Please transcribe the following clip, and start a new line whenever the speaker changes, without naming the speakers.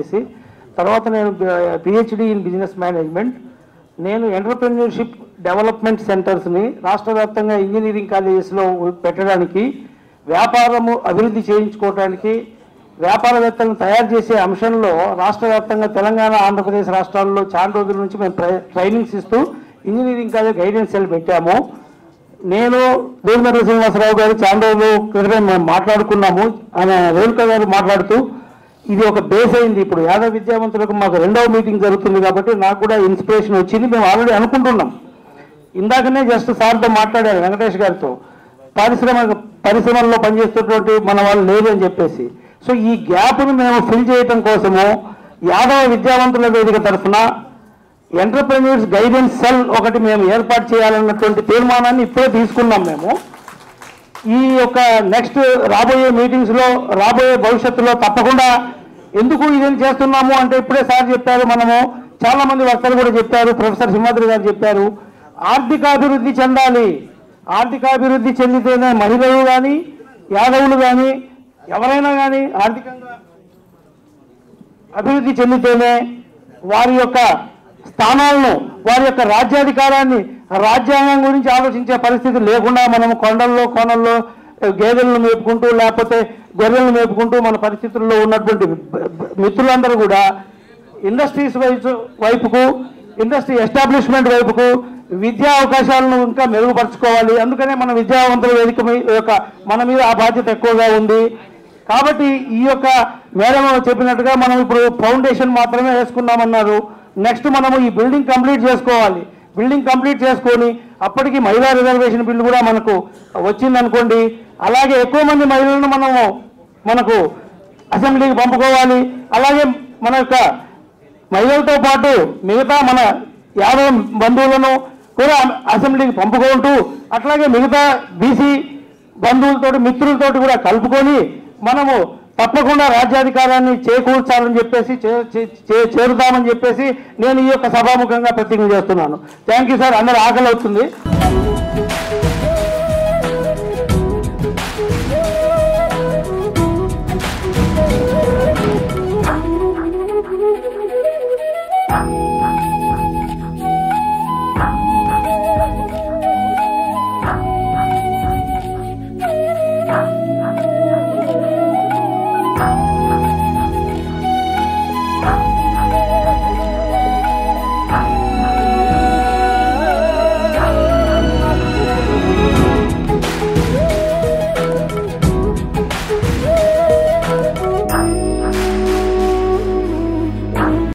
చేసి తర్వాత నేను పిహెచ్డి ఇన్ బిజినెస్ మేనేజ్మెంట్. నేను ఎంటర్‌ప్రెన్యూర్‌షిప్ డెవలప్మెంట్ సెంటర్స్ని రాష్ట్ర వ్యాప్తంగా ఇంజనీరింగ్ కాలేజెస్లో పెట్టడానికి, వ్యాపారము అభివృద్ధి చేయించుకోవడానికి, వ్యాపారవేత్తలను తయారు చేసే అంశంలో రాష్ట్ర వ్యాప్తంగా తెలంగాణ, ఆంధ్రప్రదేశ్ రాష్ట్రాల్లో చాలా రోజుల నుంచి మేము ట్రైనింగ్స్ ఇస్తూ ఇంజనీరింగ్ కాలేజ్ గైడెన్స్ సెల్ పెట్టాము. నేను దేవినగర శ్రీనివాసరావు గారు చాలా రోజుల క్రితమే మేము మాట్లాడుకున్నాము. ఆయన రేణుక గారు మాట్లాడుతూ ఇది ఒక బేస్ అయింది. ఇప్పుడు యాదవ విద్యావంతులకు మాకు 2వ మీటింగ్ జరుగుతుంది కాబట్టి నాకు కూడా ఇన్స్పిరేషన్ వచ్చింది. మేము ఆల్రెడీ అనుకుంటున్నాం. ఇందాకనే జస్ట్ సార్తో మాట్లాడారు వెంకటేష్ గారితో, పరిశ్రమల్లో పనిచేస్తున్నటువంటి మన వాళ్ళు లేరు అని చెప్పేసి. సో ఈ గ్యాప్ను మేము ఫిల్ చేయటం కోసము యాదవ విద్యావంతుల వేదిక తరఫున ఎంటర్‌ప్రెన్యూర్స్ గైడెన్స్ సెల్ ఒకటి మేము ఏర్పాటు చేయాలన్నటువంటి తీర్మానాన్ని ఇప్పుడే తీసుకున్నాం. మేము ఈ యొక్క నెక్స్ట్ రాబోయే మీటింగ్స్లో, రాబోయే భవిష్యత్తులో తప్పకుండా ఎందుకు ఇదేం చేస్తున్నాము అంటే ఇప్పుడే సార్ చెప్పారు, మనము చాలామంది వక్తలు కూడా చెప్పారు, ప్రొఫెసర్ సింహాద్రి గారు చెప్పారు, ఆర్థికాభివృద్ధి చెందాలి. ఆర్థికాభివృద్ధి చెందితేనే మహిళలు కానీ, యాదవులు కానీ, ఎవరైనా కానీ ఆర్థికంగా అభివృద్ధి చెందితేనే వారి యొక్క స్థానాలను, వారి యొక్క రాజ్యాధికారాన్ని, రాజ్యాంగం గురించి ఆలోచించే పరిస్థితి లేకుండా మనము కొండల్లో కోనల్లో గేదెలను మేపుకుంటూ లేకపోతే గొర్రెలను మేపుకుంటూ మన పరిస్థితుల్లో ఉన్నటువంటి మిత్రులందరూ కూడా ఇండస్ట్రీస్ వైపుకు, ఇండస్ట్రీ ఎస్టాబ్లిష్మెంట్ వైపుకు, విద్యా అవకాశాలను ఇంకా మెరుగుపరచుకోవాలి. అందుకనే మన విద్యావంతుల వేదిక యొక్క మన మీద ఆ బాధ్యత ఎక్కువగా ఉంది. కాబట్టి ఈ యొక్క మేడం చెప్పినట్టుగా మనం ఇప్పుడు ఫౌండేషన్ మాత్రమే వేసుకున్నామన్నారు. నెక్స్ట్ మనము ఈ బిల్డింగ్ కంప్లీట్ చేసుకోవాలి. బిల్డింగ్ కంప్లీట్ చేసుకొని అప్పటికి మహిళా రిజర్వేషన్ బిల్లు కూడా మనకు వచ్చిందనుకోండి, అలాగే ఎక్కువ మంది మహిళలను మనకు అసెంబ్లీకి పంపుకోవాలి. అలాగే మన యొక్క మహిళలతో పాటు మిగతా మన యాదవ బంధువులను కూడా అసెంబ్లీకి పంపుకుంటూ, అట్లాగే మిగతా బీసీ బంధువులతోటి, మిత్రులతోటి కూడా కలుపుకొని మనము తప్పకుండా రాజ్యాధికారాన్ని చేకూర్చాలని చెప్పేసి చేరుతామని చెప్పేసి నేను ఈ యొక్క సభాముఖంగా ప్రతిజ్ఞ చేస్తున్నాను. Thank you sir. అందరూ ఆకలి అవుతుంది.